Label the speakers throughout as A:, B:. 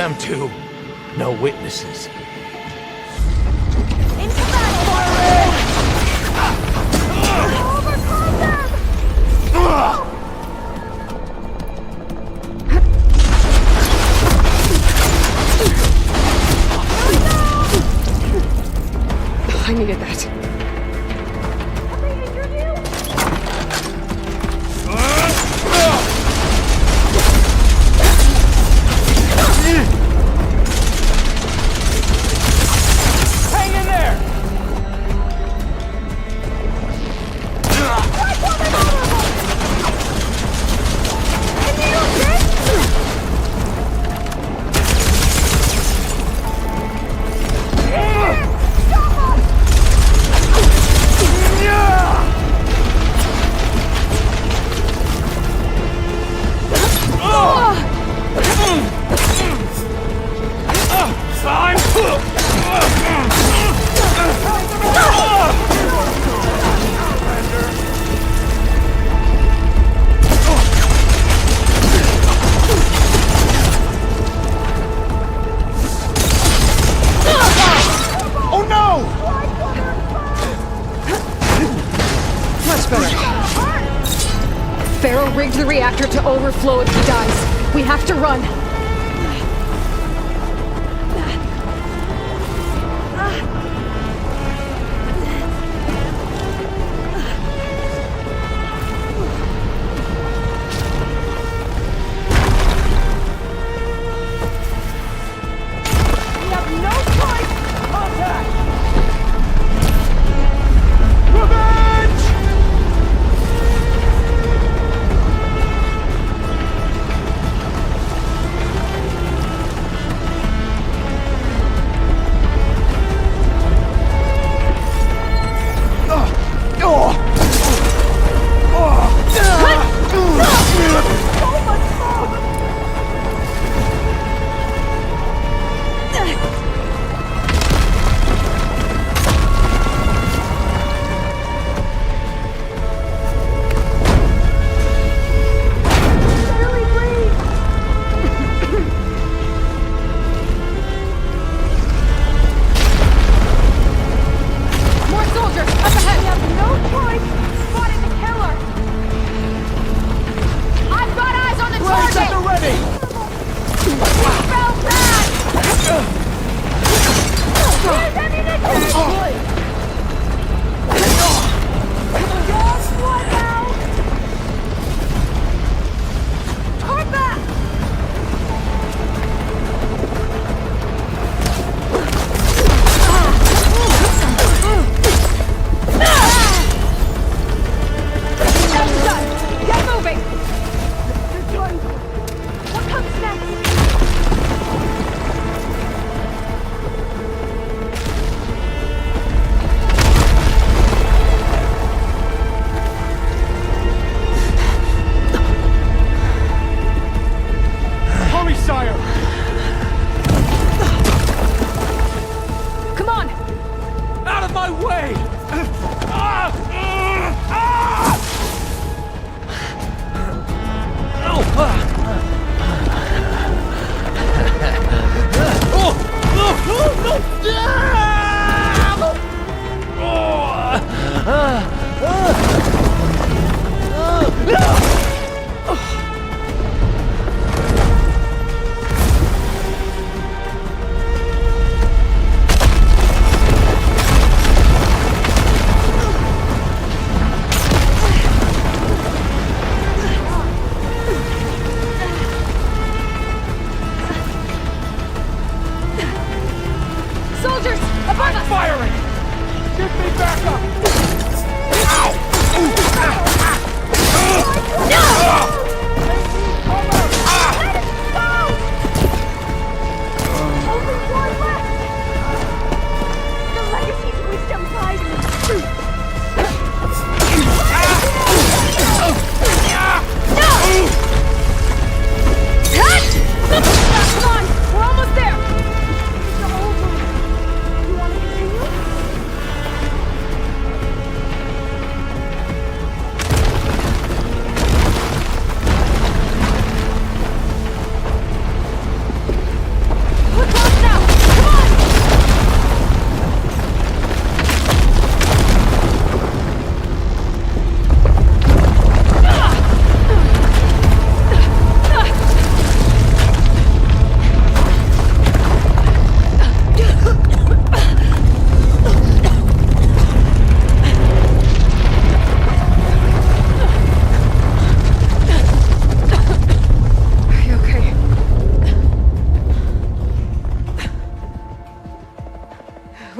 A: Them two. No witnesses.
B: Into battle! Overcome them!
C: I needed that.
B: Have they injured you?
A: Hang in there! Oh no!
C: Much better. Pharaoh rigged the reactor to overflow if he dies. We have to run.
B: We have no choice!
A: Contact! Revenge!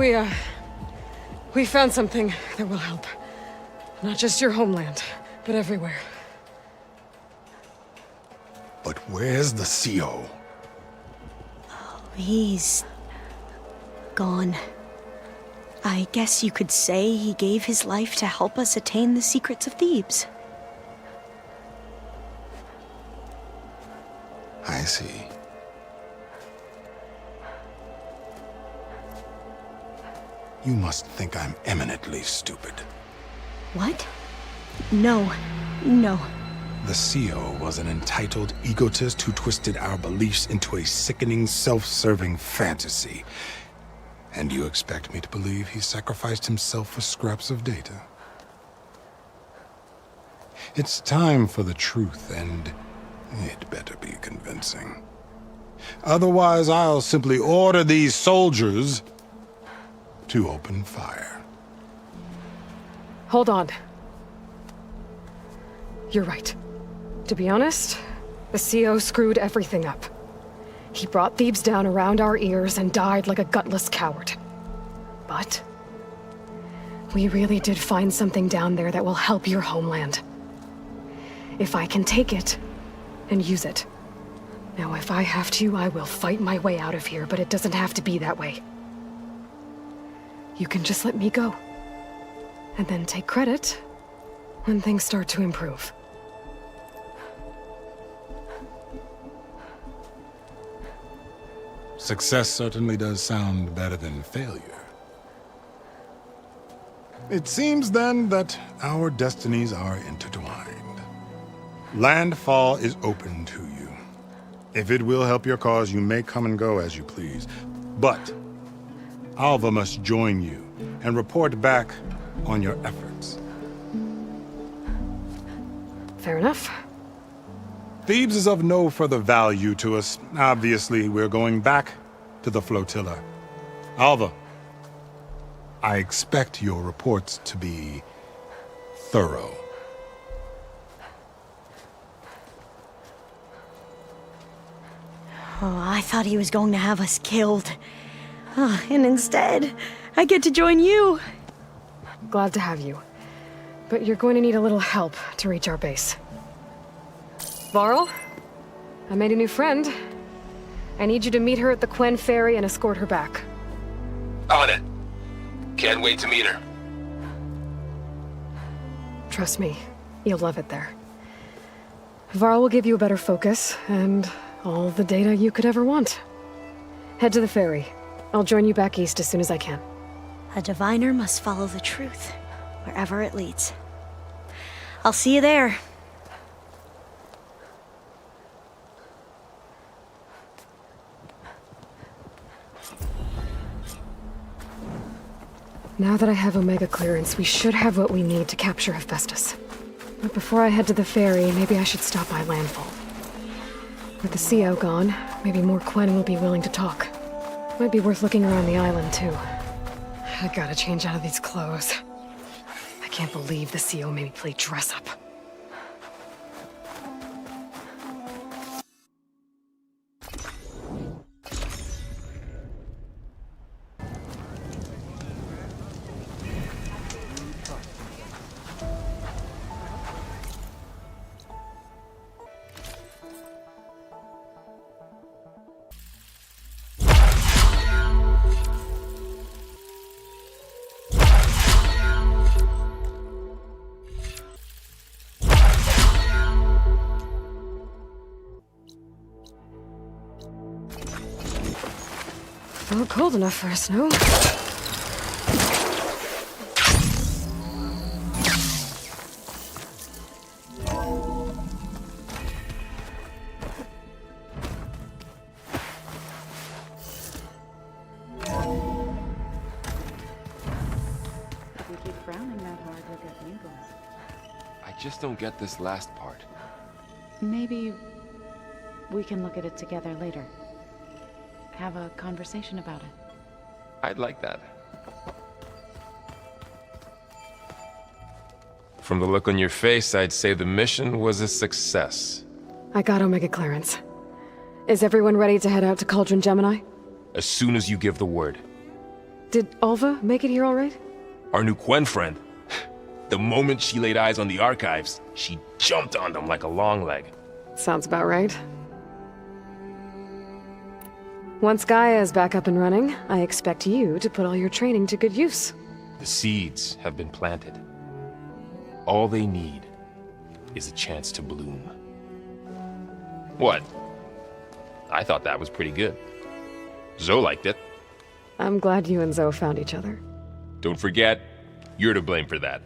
C: We found something that will help. Not just your homeland, but everywhere.
D: But where's the CO?
E: He's gone. I guess you could say he gave his life to help us attain the secrets of Thebes.
D: I see. You must think I'm eminently stupid.
E: What? No. No.
D: The CO was an entitled egotist who twisted our beliefs into a sickening, self-serving fantasy. And you expect me to believe he sacrificed himself for scraps of data? It's time for the truth, and it better be convincing. Otherwise, I'll simply order these soldiers to open fire.
C: Hold on. You're right. To be honest, the CO screwed everything up. He brought Thebes down around our ears and died like a gutless coward. But we really did find something down there that will help your homeland. If I can take it and use it. Now, if I have to, I will fight my way out of here, but it doesn't have to be that way. You can just let me go. And then take credit when things start to improve.
D: Success certainly does sound better than failure. It seems then that our destinies are intertwined. Landfall is open to you. If it will help your cause, you may come and go as you please. But Alva must join you and report back on your efforts.
C: Fair enough.
D: Thebes is of no further value to us. Obviously, we're going back to the flotilla. Alva, I expect your reports to be thorough.
E: Oh, I thought he was going to have us killed. And instead, I get to join you.
C: Glad to have you. But you're going to need a little help to reach our base. Varl, I made a new friend. I need you to meet her at the Quen Ferry and escort her back.
F: On it. Can't wait to meet her.
C: Trust me, you'll love it there. Varl will give you a better focus, and all the data you could ever want. Head to the ferry. I'll join you back east as soon as I can.
E: A diviner must follow the truth, wherever it leads. I'll see you there.
C: Now that I have Omega clearance, we should have what we need to capture Hephaestus. But before I head to the ferry, maybe I should stop by Landfall. With the CO gone, maybe more Quen will be willing to talk. Might be worth looking around the island, too. I gotta change out of these clothes. I can't believe the CO made me play dress up. Not cold enough for a snow.
G: If you keep frowning that hard, you'll get wrinkles.
F: I just don't get this last part.
G: Maybe we can look at it together later. Have a conversation about it.
F: I'd like that. From the look on your face, I'd say the mission was a success.
C: I got Omega clearance. Is everyone ready to head out to Cauldron Gemini?
F: As soon as you give the word.
C: Did Alva make it here all right?
F: Our new Quen friend. The moment she laid eyes on the archives, she jumped on them like a long leg.
C: Sounds about right. Once Gaia is back up and running, I expect you to put all your training to good use.
F: The seeds have been planted. All they need is a chance to bloom. What? I thought that was pretty good. Zoe liked it.
C: I'm glad you and Zoe found each other.
F: Don't forget, you're to blame for that.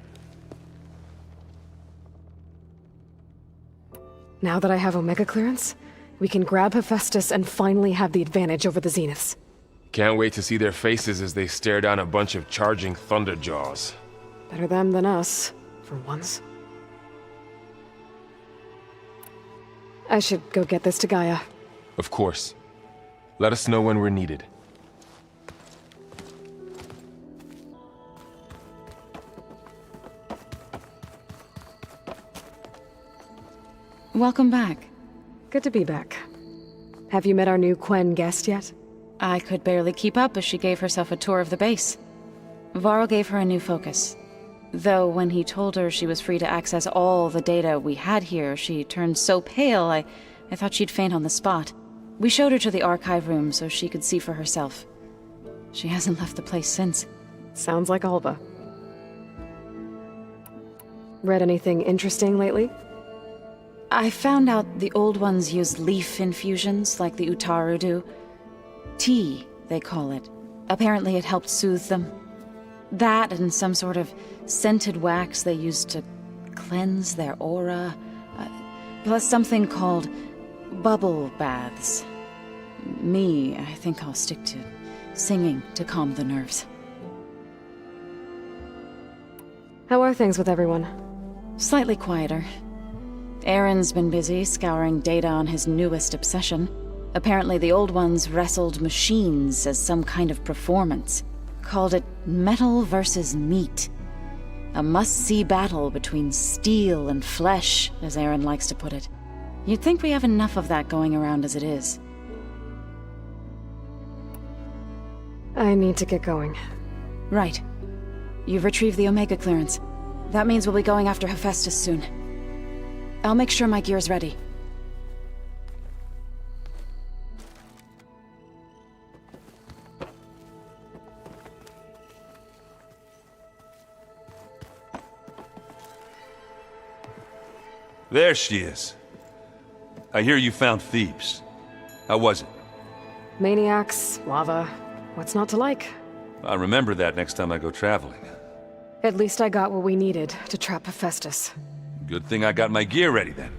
C: Now that I have Omega clearance, we can grab Hephaestus and finally have the advantage over the Zeniths.
F: Can't wait to see their faces as they stare down a bunch of charging Thunderjaws.
C: Better them than us, for once. I should go get this to Gaia.
F: Of course. Let us know when we're needed.
G: Welcome back.
C: Good to be back. Have you met our new Quen guest yet?
G: I could barely keep up as she gave herself a tour of the base. Varl gave her a new focus. Though when he told her she was free to access all the data we had here, she turned so pale I thought she'd faint on the spot. We showed her to the archive room so she could see for herself. She hasn't left the place since.
C: Sounds like Alba. Read anything interesting lately?
G: I found out the old ones use leaf infusions like the Utaru do. Tea, they call it. Apparently it helped soothe them. That and some sort of scented wax they used to cleanse their aura. Plus something called bubble baths. Me, I think I'll stick to singing to calm the nerves.
C: How are things with everyone?
G: Slightly quieter. Aaron's been busy scouring data on his newest obsession. Apparently the old ones wrestled machines as some kind of performance. Called it metal versus meat. A must-see battle between steel and flesh, as Aaron likes to put it. You'd think we have enough of that going around as it is.
C: I need to get going.
G: Right. You've retrieved the Omega clearance. That means we'll be going after Hephaestus soon. I'll make sure my gear's ready.
H: There she is. I hear you found Thebes. How was it?
C: Maniacs, lava, what's not to like?
H: I'll remember that next time I go traveling.
C: At least I got what we needed to trap Hephaestus.
H: Good thing I got my gear ready then.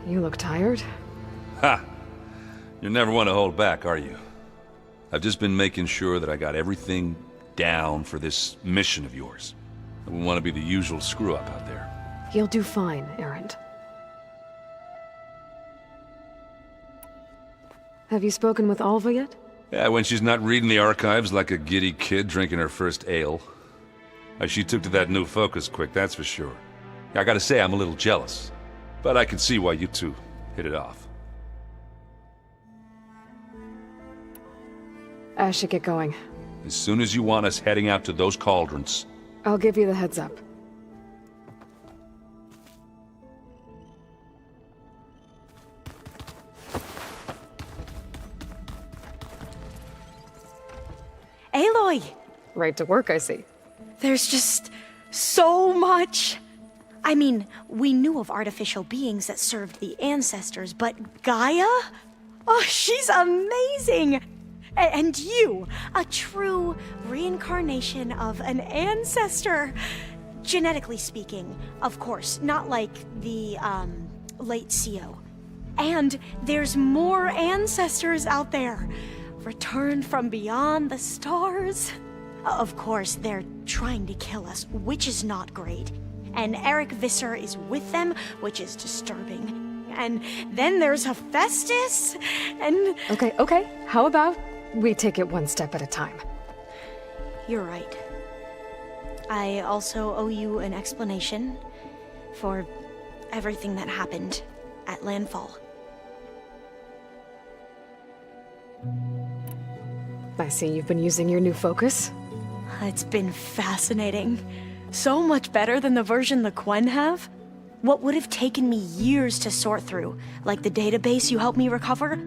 C: You look tired.
H: Ha! You never want to hold back, are you? I've just been making sure that I got everything down for this mission of yours. I wouldn't want to be the usual screw-up out there.
C: You'll do fine, Erend. Have you spoken with Alva yet?
H: Yeah, when she's not reading the archives like a giddy kid drinking her first ale. She took to that new focus quick, that's for sure. I gotta say, I'm a little jealous. But I can see why you two hit it off.
C: I should get going.
H: As soon as you want us heading out to those cauldrons.
C: I'll give you the heads up.
E: Aloy!
C: Right to work, I see.
E: There's just so much. I mean, we knew of artificial beings that served the ancestors, but Gaia? Oh, she's amazing! And you, a true reincarnation of an ancestor. Genetically speaking, of course, not like the, late CO. And there's more ancestors out there, returned from beyond the stars. Of course, they're trying to kill us, which is not great. And Eric Visser is with them, which is disturbing. And then there's Hephaestus, and...
C: Okay. How about we take it one step at a time?
E: You're right. I also owe you an explanation for everything that happened at Landfall.
C: I see you've been using your new focus.
E: It's been fascinating. So much better than the version the Quen have. What would have taken me years to sort through, like the database you helped me recover,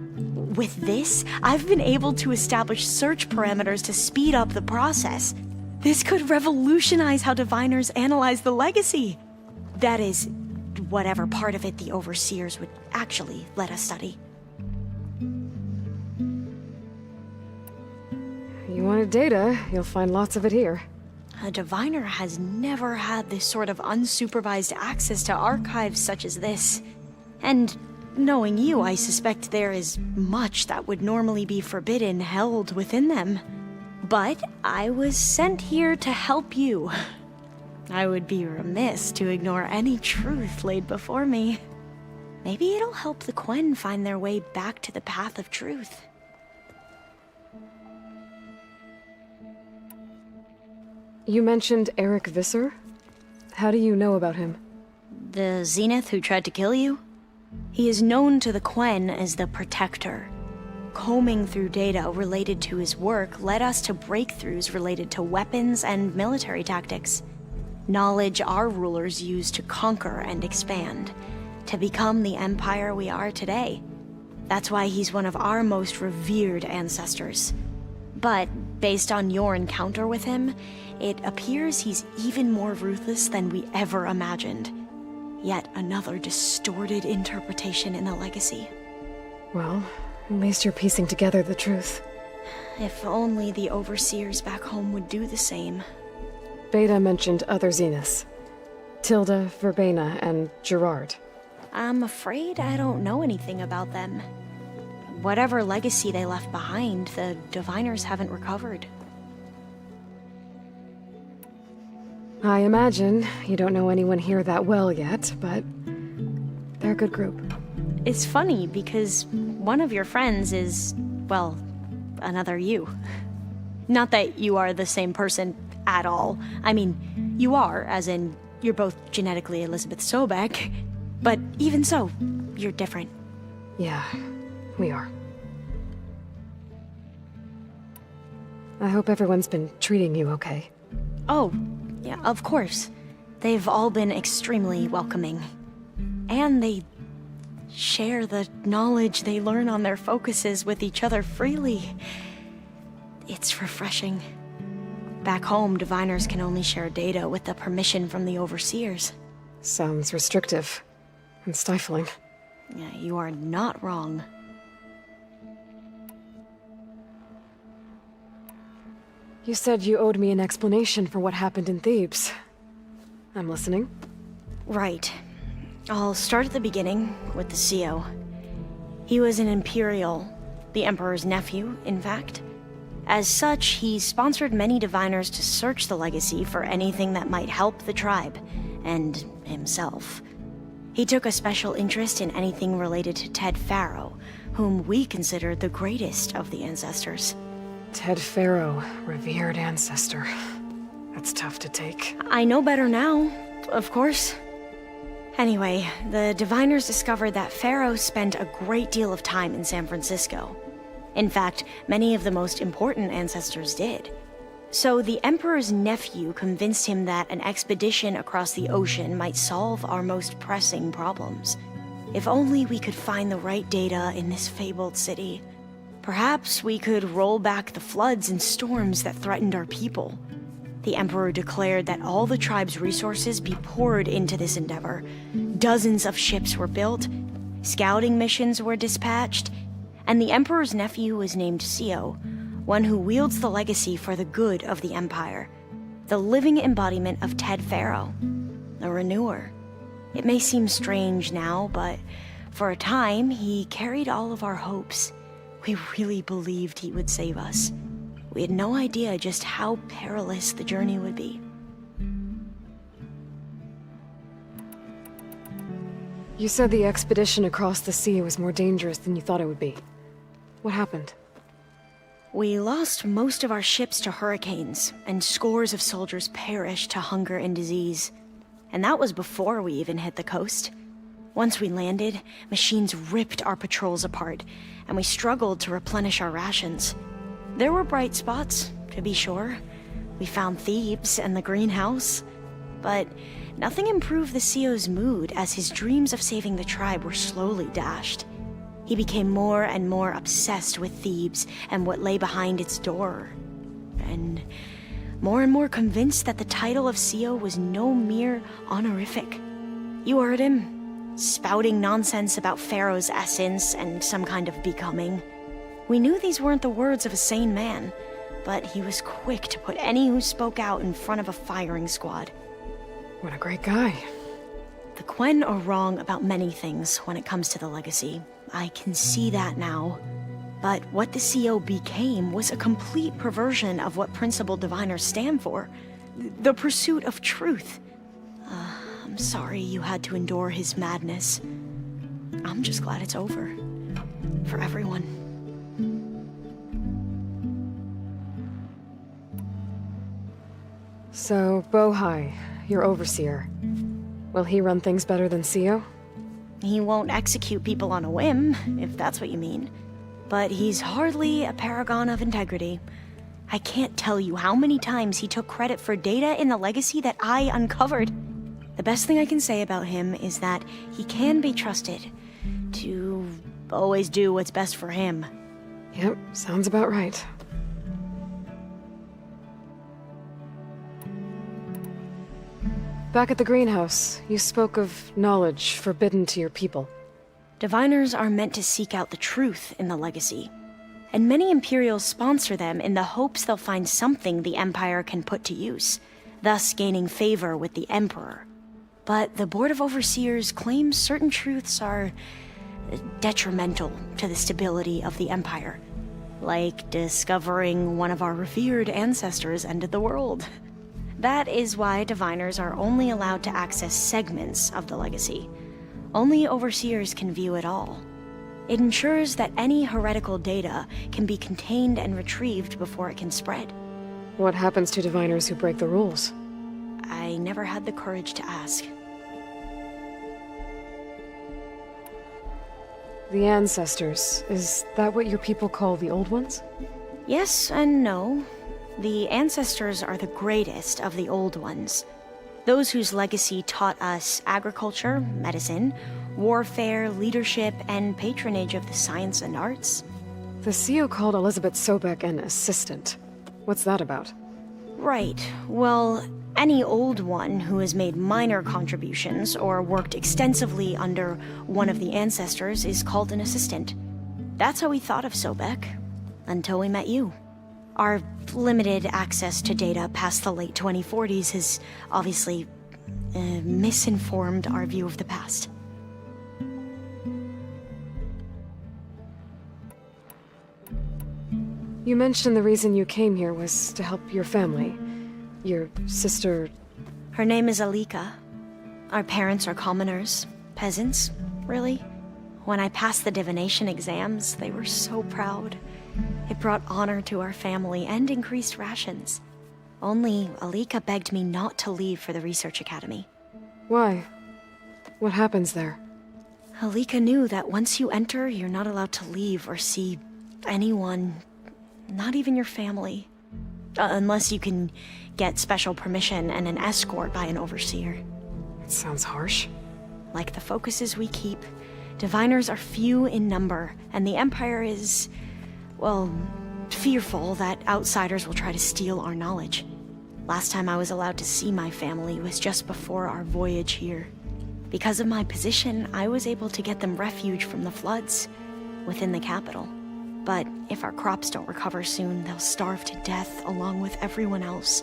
E: with this, I've been able to establish search parameters to speed up the process. This could revolutionize how diviners analyze the legacy. That is, whatever part of it the overseers would actually let us study.
C: You wanted data, you'll find lots of it here.
E: A diviner has never had this sort of unsupervised access to archives such as this. And knowing you, I suspect there is much that would normally be forbidden held within them. But I was sent here to help you. I would be remiss to ignore any truth laid before me. Maybe it'll help the Quen find their way back to the path of truth.
C: You mentioned Eric Visser? How do you know about him?
E: The Zenith who tried to kill you? He is known to the Quen as the Protector. Combing through data related to his work led us to breakthroughs related to weapons and military tactics. Knowledge our rulers used to conquer and expand, to become the empire we are today. That's why he's one of our most revered ancestors. But based on your encounter with him, it appears he's even more ruthless than we ever imagined. Yet another distorted interpretation in the legacy.
C: Well, at least you're piecing together the truth.
E: If only the overseers back home would do the same.
C: Beta mentioned other Zeniths. Tilda, Verbena, and Gerard.
E: I'm afraid I don't know anything about them. Whatever legacy they left behind, the diviners haven't recovered.
C: I imagine you don't know anyone here that well yet, but they're a good group.
E: It's funny because one of your friends is, well, another you. Not that you are the same person at all. I mean, you are, as in, you're both genetically Elizabeth Sobek, but even so, you're different.
C: Yeah, we are. I hope everyone's been treating you okay.
E: Oh, yeah, of course. They've all been extremely welcoming. And they share the knowledge they learn on their focuses with each other freely. It's refreshing. Back home, diviners can only share data with the permission from the overseers.
C: Sounds restrictive and stifling.
E: Yeah, you are not wrong.
C: You said you owed me an explanation for what happened in Thebes. I'm listening.
E: Right. I'll start at the beginning with the CO. He was an Imperial, the Emperor's nephew, in fact. As such, he sponsored many diviners to search the legacy for anything that might help the tribe, and himself. He took a special interest in anything related to Ted Faro, whom we considered the greatest of the ancestors.
C: Ted Faro, revered ancestor. That's tough to take.
E: I know better now, of course. Anyway, the diviners discovered that Faro spent a great deal of time in San Francisco. In fact, many of the most important ancestors did. So the Emperor's nephew convinced him that an expedition across the ocean might solve our most pressing problems. If only we could find the right data in this fabled city. Perhaps we could roll back the floods and storms that threatened our people. The Emperor declared that all the tribe's resources be poured into this endeavor. Dozens of ships were built, scouting missions were dispatched, and the Emperor's nephew was named CO, one who wields the legacy for the good of the Empire. The living embodiment of Ted Faro, the Renewer. It may seem strange now, but for a time, he carried all of our hopes. We really believed he would save us. We had no idea just how perilous the journey would be.
C: You said the expedition across the sea was more dangerous than you thought it would be. What happened?
E: We lost most of our ships to hurricanes, and scores of soldiers perished to hunger and disease. And that was before we even hit the coast. Once we landed, machines ripped our patrols apart, and we struggled to replenish our rations. There were bright spots, to be sure. We found Thebes and the greenhouse. But nothing improved the CEO's mood as his dreams of saving the tribe were slowly dashed. He became more and more obsessed with Thebes and what lay behind its door. And more convinced that the title of CEO was no mere honorific. You heard him, spouting nonsense about Pharaoh's essence and some kind of becoming. We knew these weren't the words of a sane man, but he was quick to put any who spoke out in front of a firing squad.
C: What a great guy.
E: The Quen are wrong about many things when it comes to the legacy. I can see that now. But what the CO became was a complete perversion of what principled diviners stand for. The pursuit of truth. I'm sorry you had to endure his madness. I'm just glad it's over. For everyone.
C: So, Bohai, your overseer. Will he run things better than CEO?
E: He won't execute people on a whim, if that's what you mean. But he's hardly a paragon of integrity. I can't tell you how many times he took credit for data in the legacy that I uncovered. The best thing I can say about him is that he can be trusted to always do what's best for him.
C: Yep, sounds about right. Back at the greenhouse, you spoke of knowledge forbidden to your people.
E: Diviners are meant to seek out the truth in the legacy, and many Imperials sponsor them in the hopes they'll find something the Empire can put to use, thus gaining favor with the Emperor. But the Board of Overseers claims certain truths are detrimental to the stability of the Empire, like discovering one of our revered ancestors ended the world. That is why diviners are only allowed to access segments of the legacy. Only overseers can view it all. It ensures that any heretical data can be contained and retrieved before it can spread.
C: What happens to diviners who break the rules?
E: I never had the courage to ask.
C: The ancestors, is that what your people call the old ones?
E: Yes and no. The ancestors are the greatest of the old ones. Those whose legacy taught us agriculture, medicine, warfare, leadership, and patronage of the science and arts.
C: The CEO called Elizabeth Sobek an assistant. What's that about?
E: Right. Well, any old one who has made minor contributions or worked extensively under one of the ancestors is called an assistant. That's how we thought of Sobek, until we met you. Our limited access to data past the late 2040s has obviously misinformed our view of the past.
C: You mentioned the reason you came here was to help your family. Your sister...
E: Her name is Alika. Our parents are commoners, peasants, really. When I passed the divination exams, they were so proud. It brought honor to our family and increased rations. Only Alika begged me not to leave for the research academy.
C: Why? What happens there?
E: Alika knew that once you enter, you're not allowed to leave or see anyone, not even your family. Unless you can get special permission and an escort by an overseer.
C: It sounds harsh.
E: Like the focuses we keep, diviners are few in number, and the Empire is, well, fearful that outsiders will try to steal our knowledge. Last time I was allowed to see my family was just before our voyage here. Because of my position, I was able to get them refuge from the floods within the capital. But if our crops don't recover soon, they'll starve to death along with everyone else.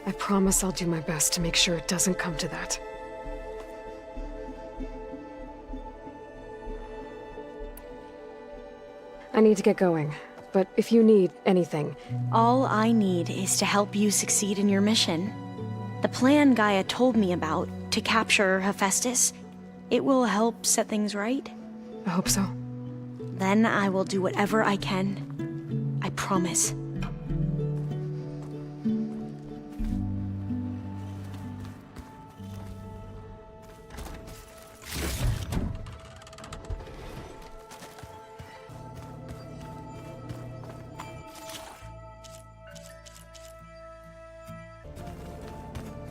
C: I promise I'll do my best to make sure it doesn't come to that. I need to get going, but if you need anything...
E: All I need is to help you succeed in your mission. The plan Gaia told me about, to capture Hephaestus, it will help set things right.
C: I hope so.
E: Then I will do whatever I can. I promise.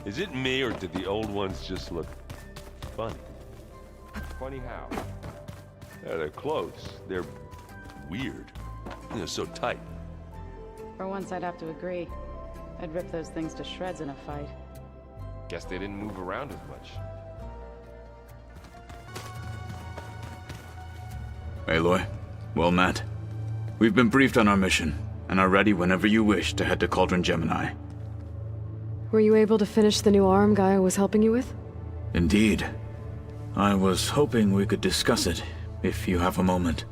I: Is it me, or did the old ones just look funny? Funny how? Yeah, they're close. They're weird. They're so tight.
G: For once, I'd have to agree. I'd rip those things to shreds in a fight.
F: Guess they didn't move around as much.
J: Aloy, well met. We've been briefed on our mission, and are ready whenever you wish to head to Cauldron Gemini.
C: Were you able to finish the new arm Gaia was helping you with?
J: Indeed. I was hoping we could discuss it, if you have a moment.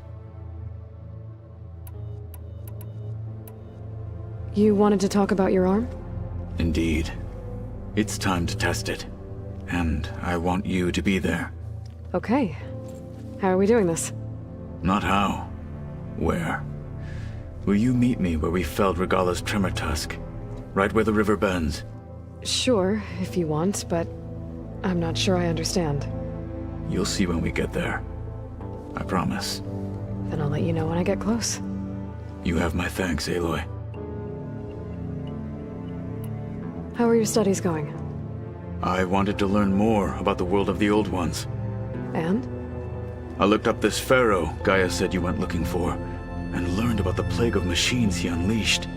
C: You wanted to talk about your arm?
J: Indeed. It's time to test it. And I want you to be there.
C: Okay. How are we doing this?
J: Not how. Where? Will you meet me where we felled Regalla's tremor tusk? Right where the river bends?
C: Sure, if you want, but I'm not sure I understand.
J: You'll see when we get there. I promise.
C: Then I'll let you know when I get close.
J: You have my thanks, Aloy.
C: How are your studies going?
J: I wanted to learn more about the world of the Old Ones.
C: And?
J: I looked up this pharaoh Gaia said you went looking for, and learned about the plague of machines he unleashed.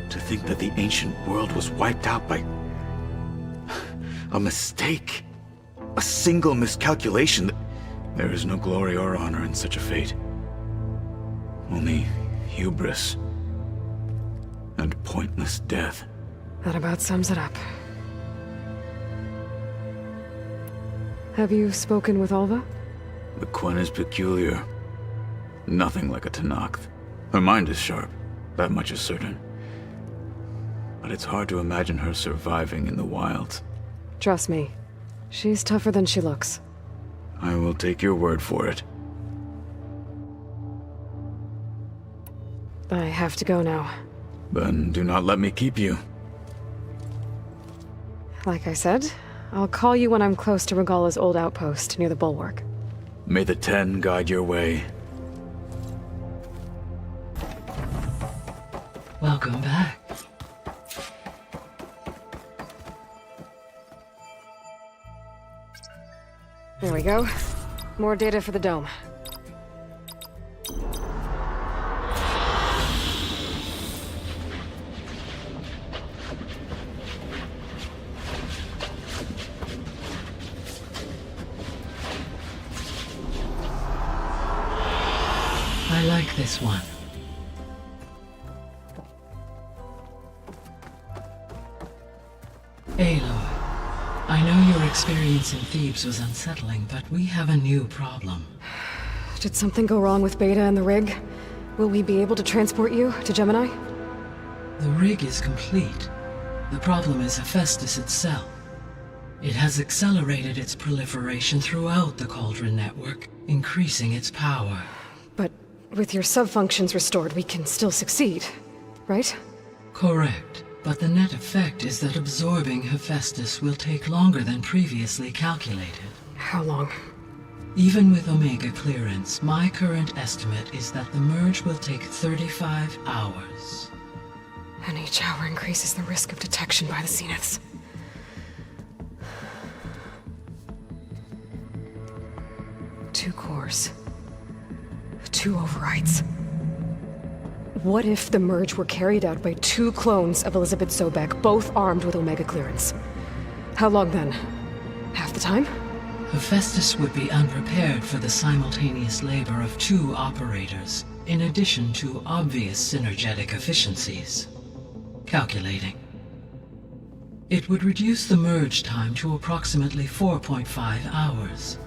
J: To think that the ancient world was wiped out by a mistake. A single miscalculation. There is no glory or honor in such a fate. Only hubris and pointless death.
C: That about sums it up. Have you spoken with Alva?
J: The Quen is peculiar. Nothing like a Tenakth. Her mind is sharp, that much is certain. But it's hard to imagine her surviving in the wilds.
C: Trust me, she's tougher than she looks.
J: I will take your word for it.
C: I have to go now.
J: Then do not let me keep you.
C: Like I said, I'll call you when I'm close to Regalla's old outpost near the bulwark.
J: May the Ten guide your way.
K: Welcome back.
C: There we go. More data for the dome.
K: I like this one. Aloy, I know your experience in Thebes was unsettling, but we have a new problem.
C: Did something go wrong with Beta and the rig? Will we be able to transport you to Gemini?
K: The rig is complete. The problem is Hephaestus itself. It has accelerated its proliferation throughout the Cauldron network, increasing its power.
C: But with your sub-functions restored, we can still succeed, right?
K: Correct. But the net effect is that absorbing Hephaestus will take longer than previously calculated.
C: How long?
K: Even with Omega clearance, my current estimate is that the merge will take 35 hours.
C: And each hour increases the risk of detection by the Zeniths. Two cores. Two overrides. What if the merge were carried out by two clones of Elizabeth Sobek, both armed with Omega clearance? How long then? Half the time?
K: Hephaestus would be unprepared for the simultaneous labor of two operators, in addition to obvious synergetic efficiencies. Calculating. It would reduce the merge time to approximately 4.5 hours.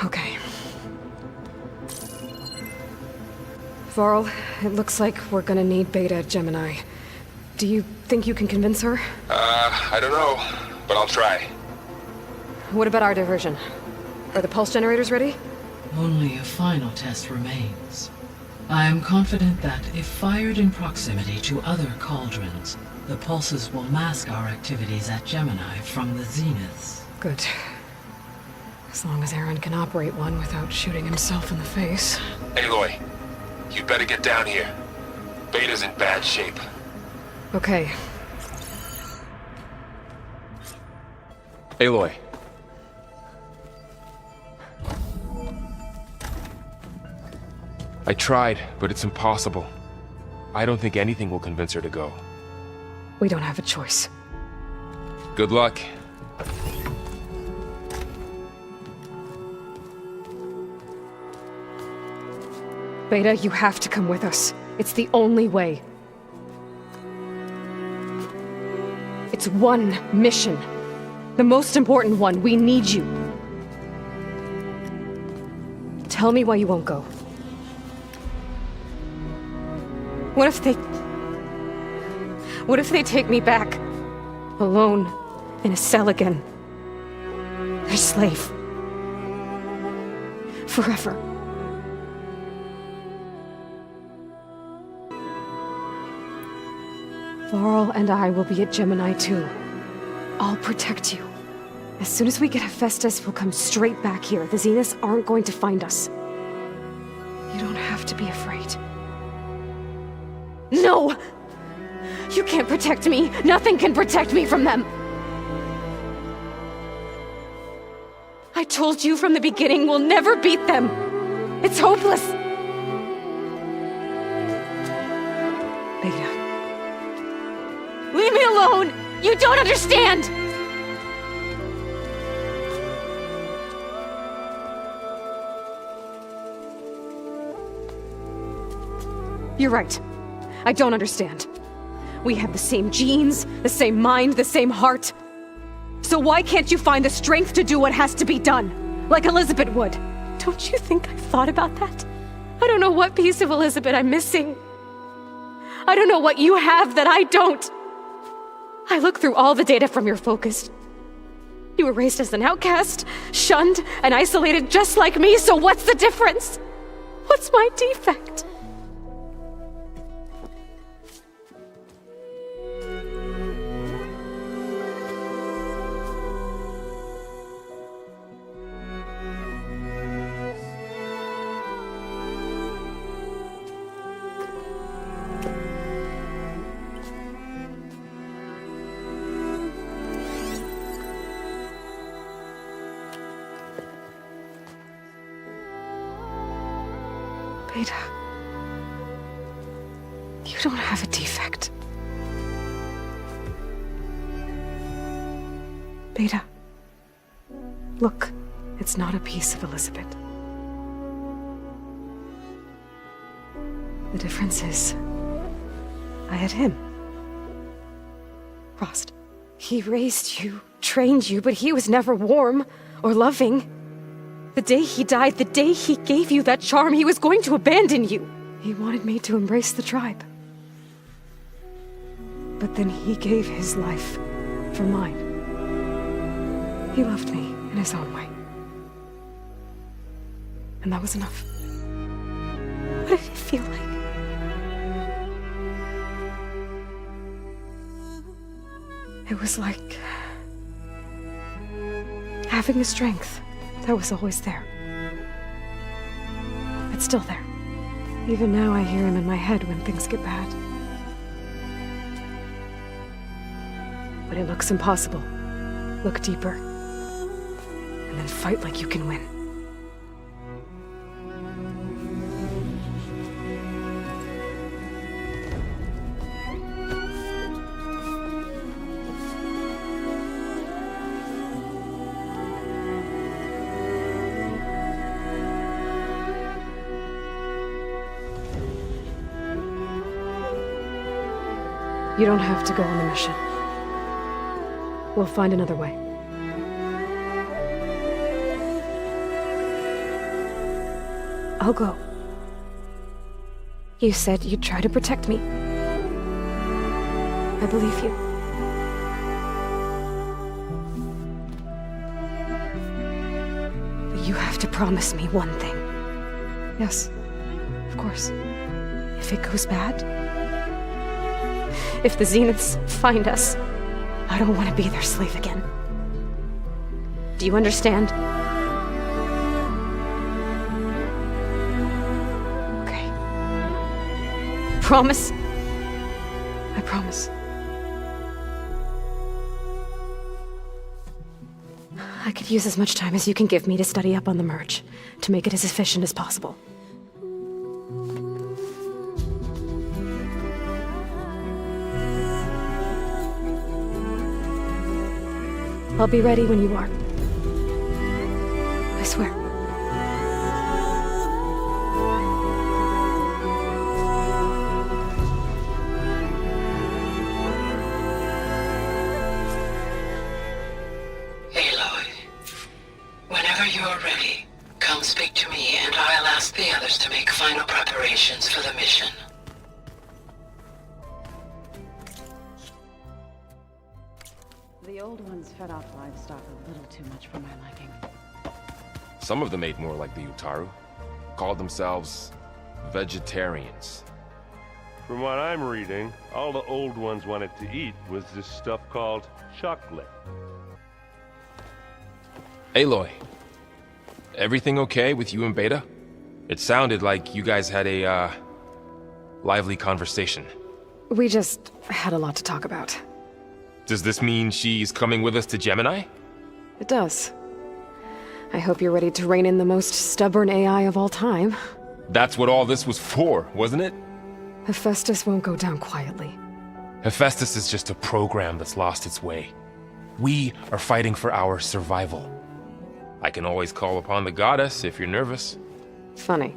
C: Okay. Varl, it looks like we're gonna need Beta at Gemini. Do you think you can convince her?
F: I don't know, but I'll try.
C: What about our diversion? Are the pulse generators ready?
K: Only a final test remains. I am confident that if fired in proximity to other cauldrons, the pulses will mask our activities at Gemini from the Zeniths.
C: Good. As long as Aaron can operate one without shooting himself in the face.
F: Aloy, you better get down here. Beta's in bad shape.
C: Okay.
F: Aloy. I tried, but it's impossible. I don't think anything will convince her to go.
C: We don't have a choice.
F: Good luck.
C: Beta, you have to come with us. It's the only way. It's one mission. The most important one. We need you. Tell me why you won't go. What if they take me back? Alone, in a cell again. A slave. Forever. Laurel and I will be at Gemini too. I'll protect you. As soon as we get Hephaestus, we'll come straight back here. The Zeniths aren't going to find us. You don't have to be afraid. No! You can't protect me! Nothing can protect me from them! I told you from the beginning, we'll never beat them! It's hopeless! Beta. Leave me alone! You don't understand! You're right. I don't understand. We have the same genes, the same mind, the same heart. So why can't you find the strength to do what has to be done? Like Elizabeth would. Don't you think I've thought about that? I don't know what piece of Elizabeth I'm missing. I don't know what you have that I don't. I look through all the data from your focus. You were raised as an outcast, shunned, and isolated just like me, so what's the difference? What's my defect? Beta, you don't have a defect. Beta, look, it's not a piece of Elizabeth. The difference is, I had him. Frost. He raised you, trained you, but he was never warm or loving. The day he died, the day he gave you that charm, he was going to abandon you. He wanted me to embrace the tribe. But then he gave his life for mine. He loved me in his own way. And that was enough. What did it feel like? It was like having a strength that was always there. It's still there. Even now I hear him in my head when things get bad. When it looks impossible, look deeper. And then fight like you can win. You don't have to go on the mission. We'll find another way. I'll go. You said you'd try to protect me. I believe you. But you have to promise me one thing. Yes, of course. If it goes bad, if the Zeniths find us, I don't want to be their slave again. Do you understand? Okay. Promise? I promise. I could use as much time as you can give me to study up on the merge, to make it as efficient as possible. I'll be ready when you are. I swear.
K: Aloy, whenever you're ready, come speak to me and I'll ask the others to make final preparations for the mission.
G: The old ones fed off livestock a little too much for my liking.
F: Some of them ate more like the Utaru. Called themselves vegetarians.
I: From what I'm reading, all the old ones wanted to eat was this stuff called chocolate.
F: Aloy, everything okay with you and Beta? It sounded like you guys had a, lively conversation.
C: We just had a lot to talk about.
F: Does this mean she's coming with us to Gemini?
C: It does. I hope you're ready to rein in the most stubborn AI of all time.
F: That's what all this was for, wasn't it?
C: Hephaestus won't go down quietly.
F: Hephaestus is just a program that's lost its way. We are fighting for our survival. I can always call upon the goddess if you're nervous.
C: Funny.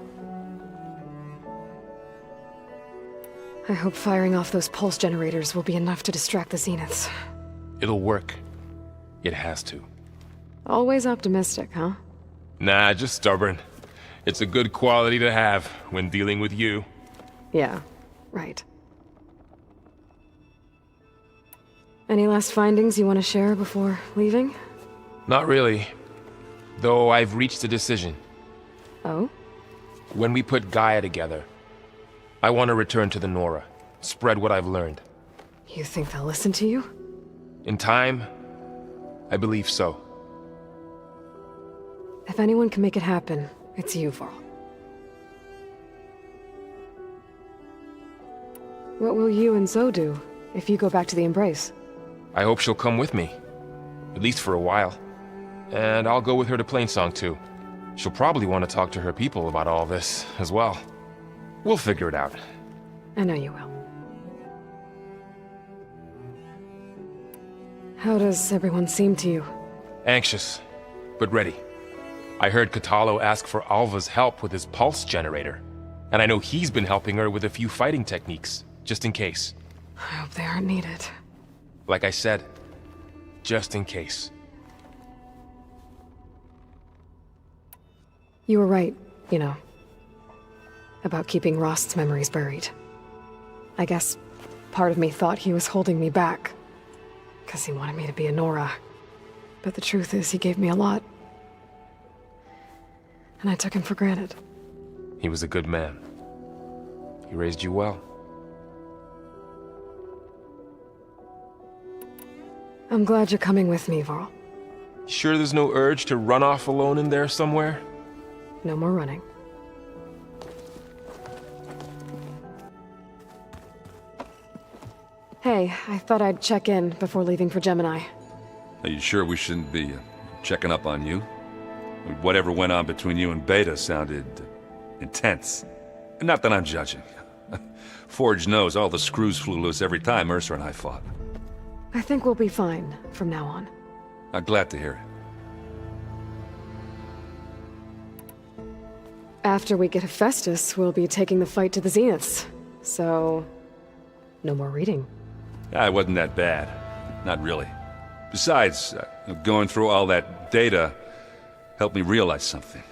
C: I hope firing off those pulse generators will be enough to distract the Zeniths.
F: It'll work. It has to.
C: Always optimistic, huh?
F: Nah, just stubborn. It's a good quality to have when dealing with you.
C: Yeah, right. Any last findings you want to share before leaving?
F: Not really. Though I've reached a decision.
C: Oh?
F: When we put Gaia together, I want to return to the Nora. Spread what I've learned.
C: You think they'll listen to you?
F: In time, I believe so.
C: If anyone can make it happen, it's you, Varl. What will you and Zoe do if you go back to the Embrace?
F: I hope she'll come with me. At least for a while. And I'll go with her to Plainsong too. She'll probably want to talk to her people about all this as well. We'll figure it out.
C: I know you will. How does everyone seem to you?
F: Anxious, but ready. I heard Katalo ask for Alva's help with his pulse generator. And I know he's been helping her with a few fighting techniques, just in case.
C: I hope they aren't needed.
F: Like I said, just in case.
C: You were right, you know. About keeping Rost's memories buried. I guess part of me thought he was holding me back. Because he wanted me to be a Nora. But the truth is, he gave me a lot. And I took him for granted.
F: He was a good man. He raised you well.
C: I'm glad you're coming with me, Varl.
F: Sure there's no urge to run off alone in there somewhere?
C: No more running. Hey, I thought I'd check in before leaving for Gemini.
H: Are you sure we shouldn't be checking up on you? Whatever went on between you and Beta sounded intense. Not that I'm judging. Forge knows all the screws flew loose every time Mercer and I fought.
C: I think we'll be fine from now on.
H: I'm glad to hear it.
C: After we get Hephaestus, we'll be taking the fight to the Zeniths. So, no more reading.
H: It wasn't that bad. Not really. Besides, going through all that data helped me realize something.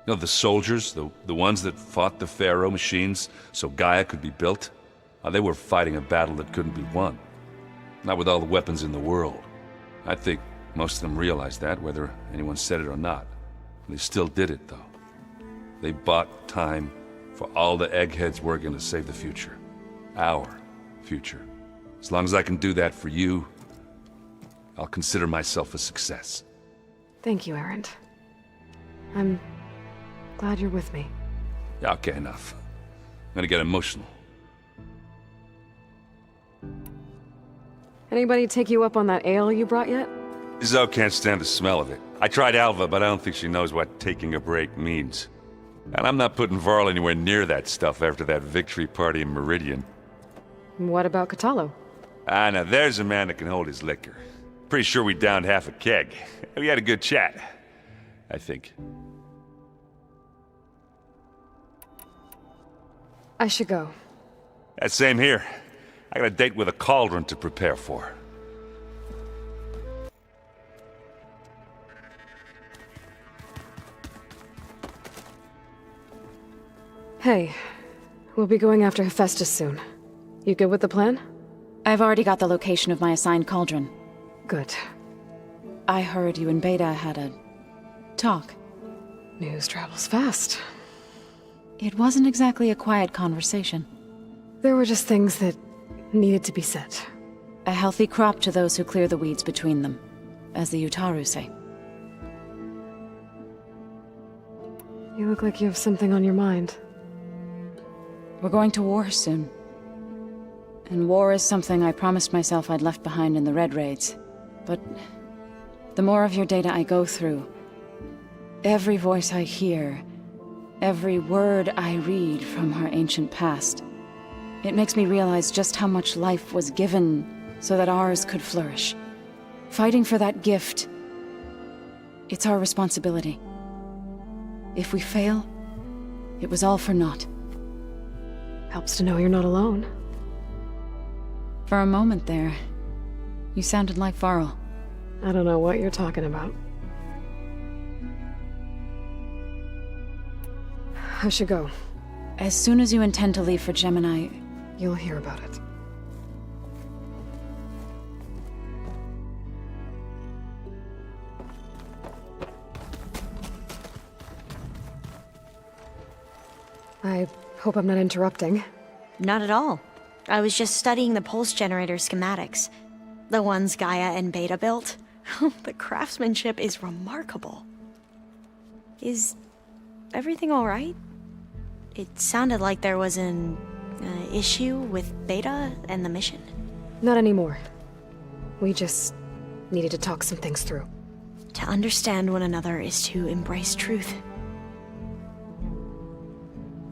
H: You know, the soldiers, the ones that fought the Pharaoh machines so Gaia could be built, they were fighting a battle that couldn't be won. Not with all the weapons in the world. I think most of them realized that, whether anyone said it or not. They still did it, though. They bought time for all the eggheads working to save the future. Our future. As long as I can do that for you, I'll consider myself a success.
C: Thank you, Erend. I'm glad you're with me.
H: Yeah, okay, enough. I'm gonna get emotional.
C: Anybody take you up on that ale you brought yet?
H: Zoe can't stand the smell of it. I tried Alva, but I don't think she knows what taking a break means. And I'm not putting Varl anywhere near that stuff after that victory party in Meridian.
C: What about Catallo?
H: Ah, now there's a man that can hold his liquor. Pretty sure we downed half a keg. We had a good chat, I think.
C: I should go.
H: Same here. I got a date with a cauldron to prepare for.
C: Hey, we'll be going after Hephaestus soon. You good with the plan?
G: I've already got the location of my assigned cauldron.
C: Good.
G: I heard you and Beta had a talk.
C: News travels fast.
G: It wasn't exactly a quiet conversation.
C: There were just things that needed to be said.
G: A healthy crop to those who clear the weeds between them, as the Utaru say.
C: You look like you have something on your mind.
G: We're going to war soon. And war is something I promised myself I'd left behind in the Red Raids. But the more of your data I go through, every voice I hear, every word I read from her ancient past, it makes me realize just how much life was given so that ours could flourish. Fighting for that gift, it's our responsibility. If we fail, it was all for naught.
C: Helps to know you're not alone.
G: For a moment there, you sounded like Varl.
C: I don't know what you're talking about. I should go.
G: As soon as you intend to leave for Gemini,
C: you'll hear about it. I hope I'm not interrupting.
E: Not at all. I was just studying the pulse generator schematics. The ones Gaia and Beta built. The craftsmanship is remarkable. Is everything alright? It sounded like there was an issue with Beta and the mission.
C: Not anymore. We just needed to talk some things through.
E: To understand one another is to embrace truth.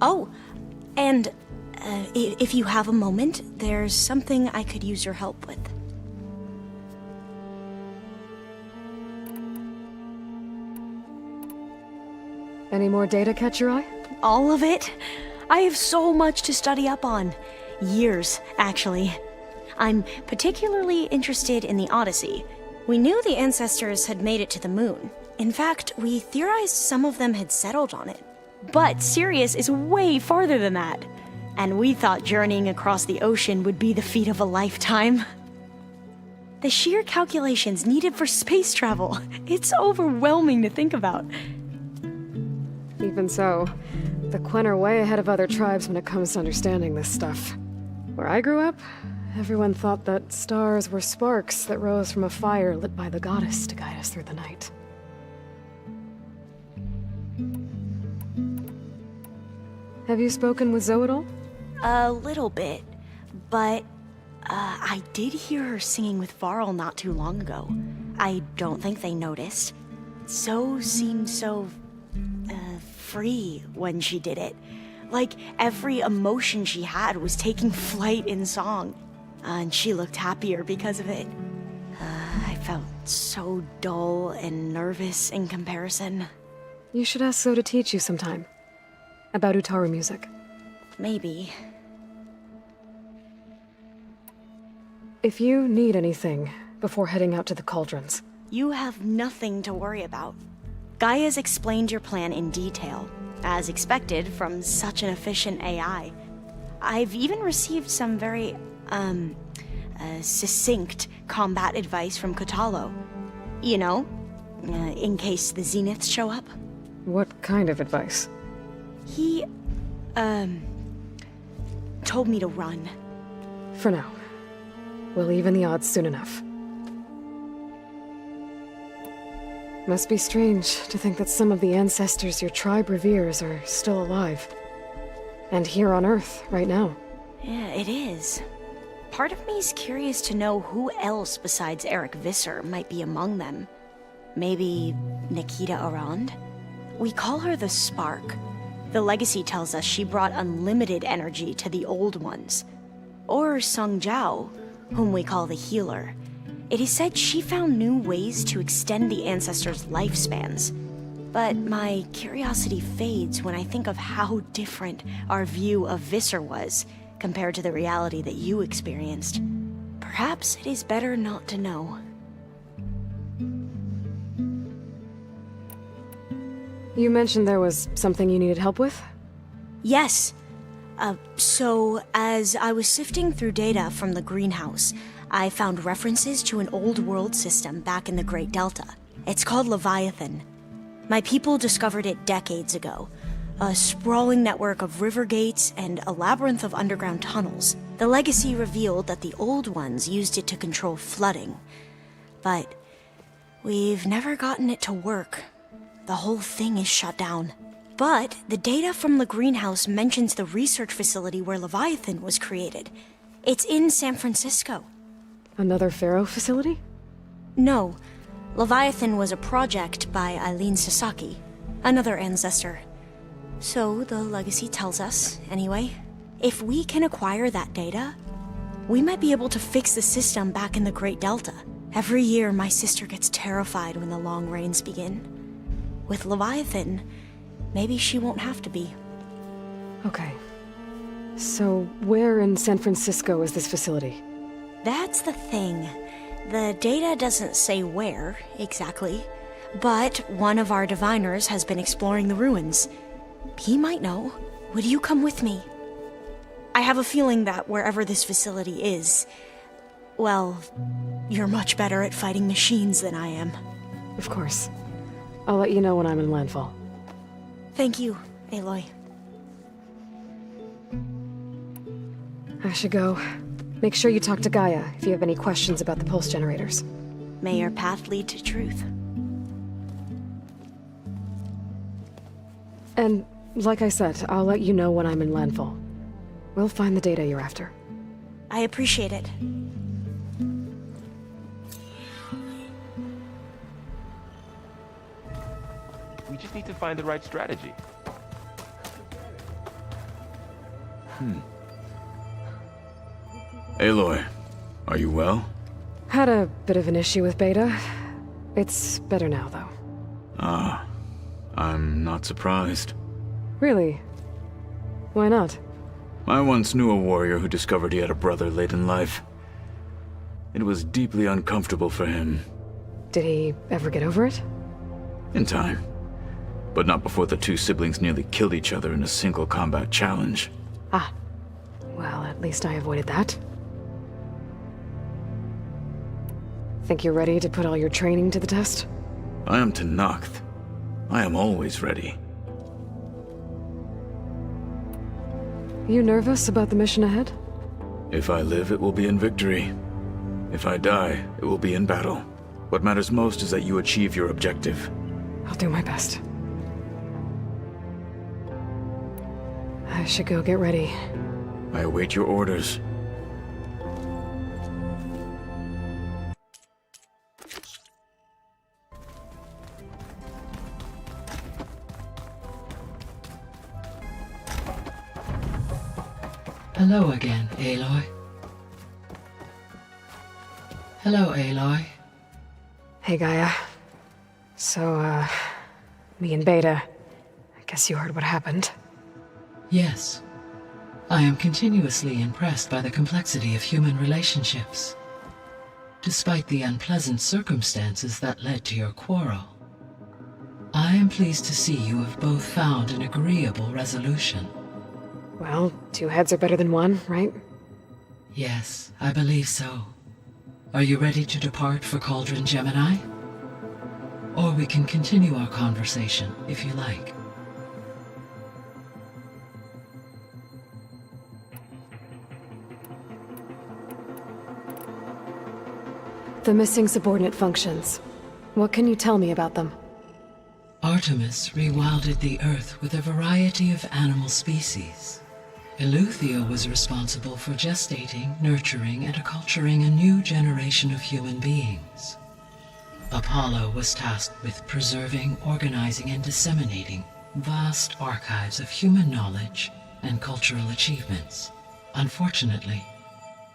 E: Oh, and if you have a moment, there's something I could use your help with.
C: Any more data catch your eye?
E: All of it? I have so much to study up on. Years, actually. I'm particularly interested in the Odyssey. We knew the ancestors had made it to the moon. In fact, we theorized some of them had settled on it. But Sirius is way farther than that. And we thought journeying across the ocean would be the feat of a lifetime. The sheer calculations needed for space travel, it's overwhelming to think about.
C: Even so, the Quen are way ahead of other tribes when it comes to understanding this stuff. Where I grew up, everyone thought that stars were sparks that rose from a fire lit by the goddess to guide us through the night. Have you spoken with Zoe at all?
E: A little bit, but I did hear her singing with Varl not too long ago. I don't think they noticed. Zoe seemed so free when she did it. Like every emotion she had was taking flight in song. And she looked happier because of it. I felt so dull and nervous in comparison.
C: You should ask Zoe to teach you sometime. About Utaru music.
E: Maybe.
C: If you need anything before heading out to the cauldrons.
E: You have nothing to worry about. Gaia's explained your plan in detail, as expected from such an efficient AI. I've even received some very, succinct combat advice from Catallo. You know, in case the Zeniths show up.
C: What kind of advice?
E: He, told me to run.
C: For now. We'll even the odds soon enough. Must be strange to think that some of the ancestors your tribe reveres are still alive. And here on Earth, right now.
E: Yeah, it is. part of me's curious to know who else besides Eric Visser might be among them. Maybe Nikita Arand? We call her the Spark. The legacy tells us she brought unlimited energy to the Old Ones. Or Sung Jiao, whom we call the Healer. It is said she found new ways to extend the ancestors' lifespans. But my curiosity fades when I think of how different our view of Visser was compared to the reality that you experienced. Perhaps it is better not to know.
C: You mentioned there was something you needed help with?
E: Yes. So, as I was sifting through data from the greenhouse, I found references to an old world system back in the Great Delta. It's called Leviathan. My people discovered it decades ago. A sprawling network of river gates and a labyrinth of underground tunnels. The legacy revealed that the Old Ones used it to control flooding. But we've never gotten it to work. The whole thing is shut down. But the data from the greenhouse mentions the research facility where Leviathan was created. It's in San Francisco.
C: Another Pharaoh facility?
E: No. Leviathan was a project by Eileen Sasaki, another ancestor. So the legacy tells us, anyway. If we can acquire that data, we might be able to fix the system back in the Great Delta. Every year, my sister gets terrified when the long rains begin. With Leviathan, maybe she won't have to be.
C: Okay. So, where in San Francisco is this facility?
E: That's the thing. The data doesn't say where, exactly. But one of our diviners has been exploring the ruins. He might know. Would you come with me? I have a feeling that wherever this facility is, well, you're much better at fighting machines than I am.
C: Of course. I'll let you know when I'm in landfall.
E: Thank you, Aloy.
C: I should go. Make sure you talk to Gaia if you have any questions about the pulse generators.
E: May your path lead to truth.
C: And, like I said, I'll let you know when I'm in landfall. We'll find the data you're after.
E: I appreciate it.
I: We just need to find the right strategy.
J: Aloy, are you well?
C: Had a bit of an issue with Beta. It's better now, though.
J: Ah, I'm not surprised.
C: Really? Why not?
J: I once knew a warrior who discovered he had a brother late in life. It was deeply uncomfortable for him.
C: Did he ever get over it?
J: In time. But not before the two siblings nearly killed each other in a single combat challenge.
C: Ah. Well, at least I avoided that. Think you're ready to put all your training to the test?
J: I am Tenakth. I am always ready.
C: You nervous about the mission ahead?
J: If I live, it will be in victory. If I die, it will be in battle. What matters most is that you achieve your objective.
C: I'll do my best. I should go get ready.
J: I await your orders.
K: Hello again, Aloy. Hello, Aloy.
C: Hey, Gaia. So, me and Beta. I guess you heard what happened.
K: Yes. I am continuously impressed by the complexity of human relationships. Despite the unpleasant circumstances that led to your quarrel, I am pleased to see you have both found an agreeable resolution.
C: Well, two heads are better than one, right?
K: Yes, I believe so. Are you ready to depart for Cauldron Gemini? Or we can continue our conversation, if you like.
C: The missing subordinate functions. What can you tell me about them?
K: Artemis rewilded the Earth with a variety of animal species. Eleuthia was responsible for gestating, nurturing, and acculturating a new generation of human beings. Apollo was tasked with preserving, organizing, and disseminating vast archives of human knowledge and cultural achievements. Unfortunately,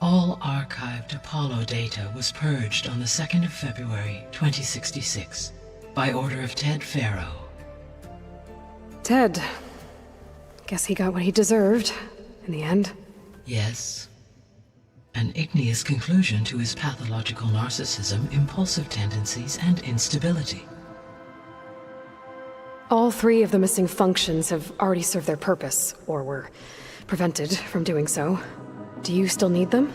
K: all archived Apollo data was purged on the 2nd of February, 2066, by order of Ted Faro.
C: Ted. Guess he got what he deserved, in the end.
K: Yes. An igneous conclusion to his pathological narcissism, impulsive tendencies, and instability.
C: All 3 of the missing functions have already served their purpose, or were prevented from doing so. Do you still need them?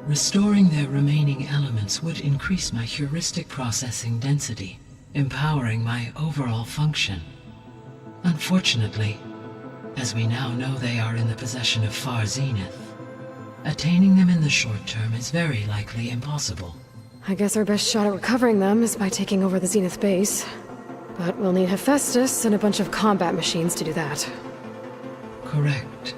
K: Restoring their remaining elements would increase my heuristic processing density, empowering my overall function. Unfortunately, as we now know they are in the possession of Far Zenith, attaining them in the short term is very likely impossible.
C: I guess our best shot at recovering them is by taking over the Zenith base. But we'll need Hephaestus and a bunch of combat machines to do that.
K: Correct.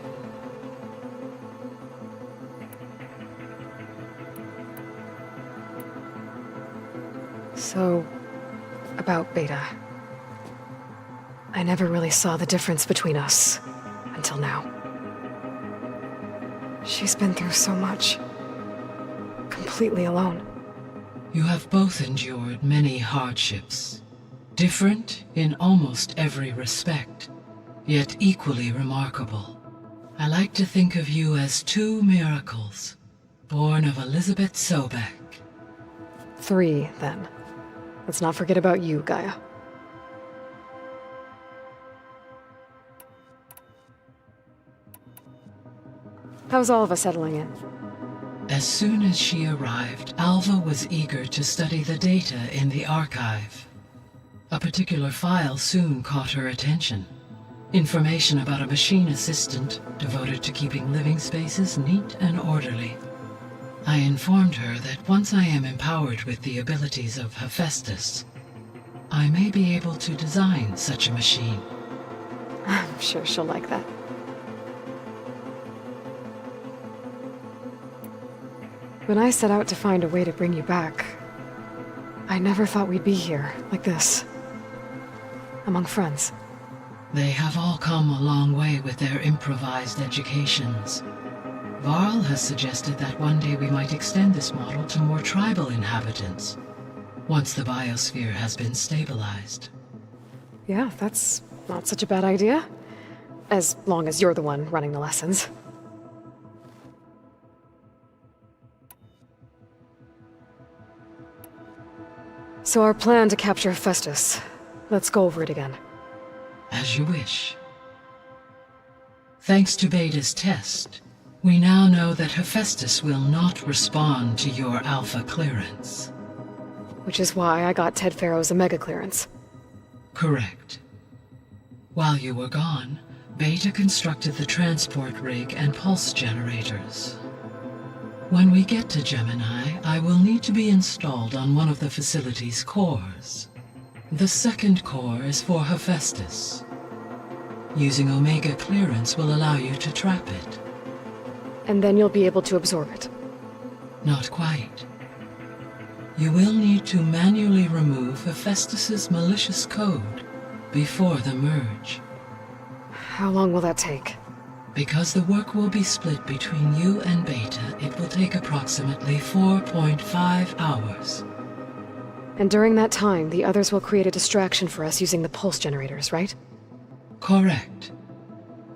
C: So, about Beta. I never really saw the difference between us, until now. She's been through so much. Completely alone.
K: You have both endured many hardships. Different in almost every respect, yet equally remarkable. I like to think of you as 2 miracles, born of Elizabeth Sobek.
C: 3, then. Let's not forget about you, Gaia. How's Alva settling in?
K: As soon as she arrived, Alva was eager to study the data in the archive. A particular file soon caught her attention. Information about a machine assistant devoted to keeping living spaces neat and orderly. I informed her that once I am empowered with the abilities of Hephaestus, I may be able to design such a machine.
C: I'm sure she'll like that. When I set out to find a way to bring you back, I never thought we'd be here, like this. Among friends.
K: They have all come a long way with their improvised educations. Varl has suggested that one day we might extend this model to more tribal inhabitants, once the biosphere has been stabilized.
C: Yeah, that's not such a bad idea. As long as you're the one running the lessons. So our plan to capture Hephaestus. Let's go over it again.
K: As you wish. Thanks to Beta's test, we now know that Hephaestus will not respond to your Alpha clearance.
C: Which is why I got Ted Faro's Omega clearance.
K: Correct. While you were gone, Beta constructed the transport rig and pulse generators. When we get to Gemini, I will need to be installed on one of the facility's cores. The second core is for Hephaestus. Using Omega clearance will allow you to trap it.
C: And then you'll be able to absorb it.
K: Not quite. You will need to manually remove Hephaestus's malicious code before the merge.
C: How long will that take?
K: Because the work will be split between you and Beta, it will take approximately 4.5 hours.
C: And during that time, the others will create a distraction for us using the pulse generators, right?
K: Correct.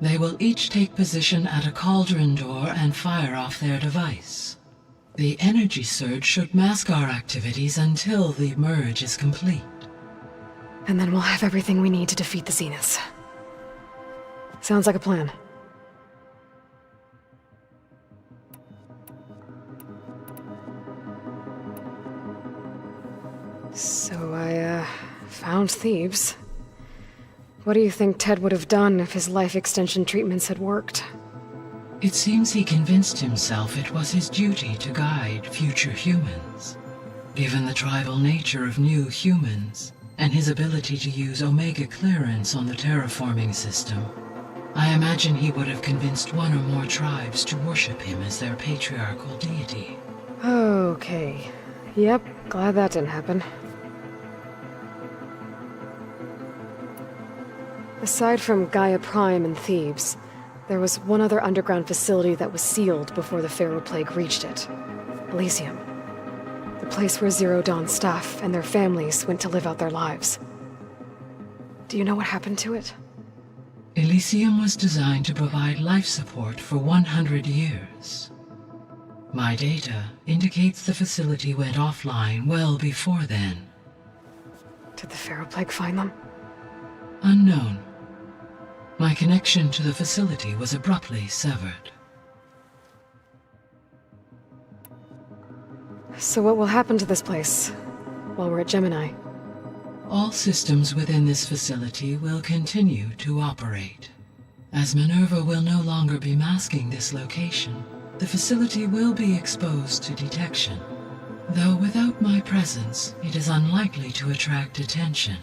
K: They will each take position at a cauldron door and fire off their device. The energy surge should mask our activities until the merge is complete.
C: And then we'll have everything we need to defeat the Zeniths. Sounds like a plan. So I, found Thebes. What do you think Ted would have done if his life extension treatments had worked?
K: It seems he convinced himself it was his duty to guide future humans. Given the tribal nature of new humans, and his ability to use Omega clearance on the terraforming system, I imagine he would have convinced one or more tribes to worship him as their patriarchal deity.
C: Okay. Yep, glad that didn't happen. Aside from Gaia Prime and Thebes, there was one other underground facility that was sealed before the Pharaoh Plague reached it. Elysium. The place where Zero Dawn's staff and their families went to live out their lives. Do you know what happened to it?
K: Elysium was designed to provide life support for 100 years. My data indicates the facility went offline well before then.
C: Did the Pharaoh Plague find them?
K: Unknown. My connection to the facility was abruptly severed.
C: So what will happen to this place while we're at Gemini?
K: All systems within this facility will continue to operate. As Minerva will no longer be masking this location, the facility will be exposed to detection. Though without my presence, it is unlikely to attract attention.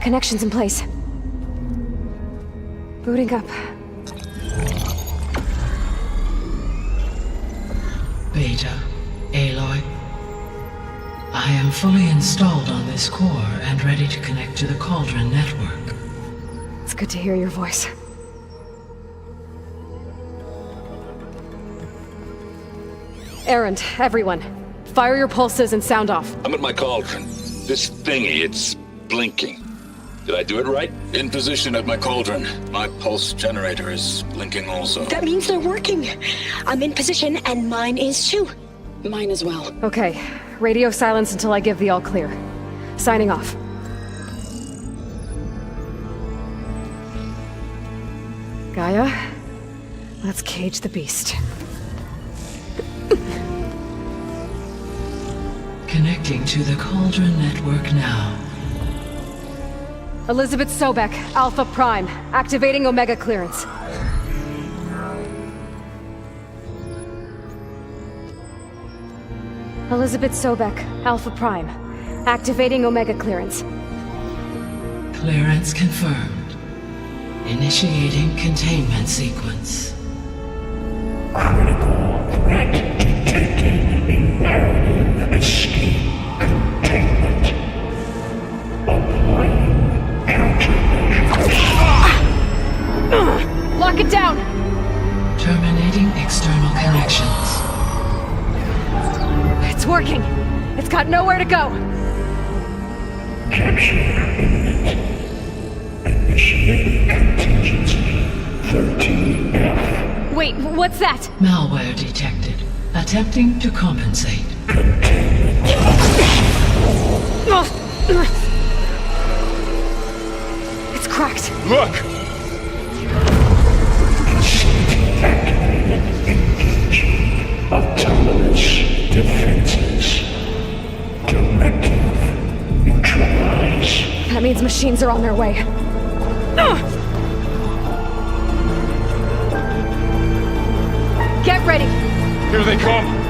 C: Connections in place. Booting up.
K: Beta, Aloy. I am fully installed on this core and ready to connect to the Cauldron network.
C: It's good to hear your voice. Errand, everyone. Fire your pulses and sound off.
L: I'm at my Cauldron. This thingy, it's blinking. Did I do it right? In position at my Cauldron. My pulse generator is blinking also.
E: That means they're working. I'm in position, and mine is too.
G: Mine as well.
C: Okay. Radio silence until I give the all clear. Signing off. Gaia, let's cage the beast.
K: Connecting to the Cauldron network now.
C: Elizabeth Sobek, Alpha Prime, activating Omega clearance. Elizabeth Sobek, Alpha Prime, activating Omega clearance.
K: Clearance confirmed. Initiating containment sequence.
M: Critical threat detected. Imperative escape containment. Applying countermeasures.
C: Lock it down!
K: Terminating external connections.
C: It's working! It's got nowhere to go!
M: Capture imminent. Initiating contingency 13F.
C: Wait, what's that?
K: Malware detected. Attempting to compensate.
C: It's cracked.
F: Look!
M: Autonomous defenses. Directive. Neutralize.
C: That means machines are on their way. Get ready!
F: Here they come!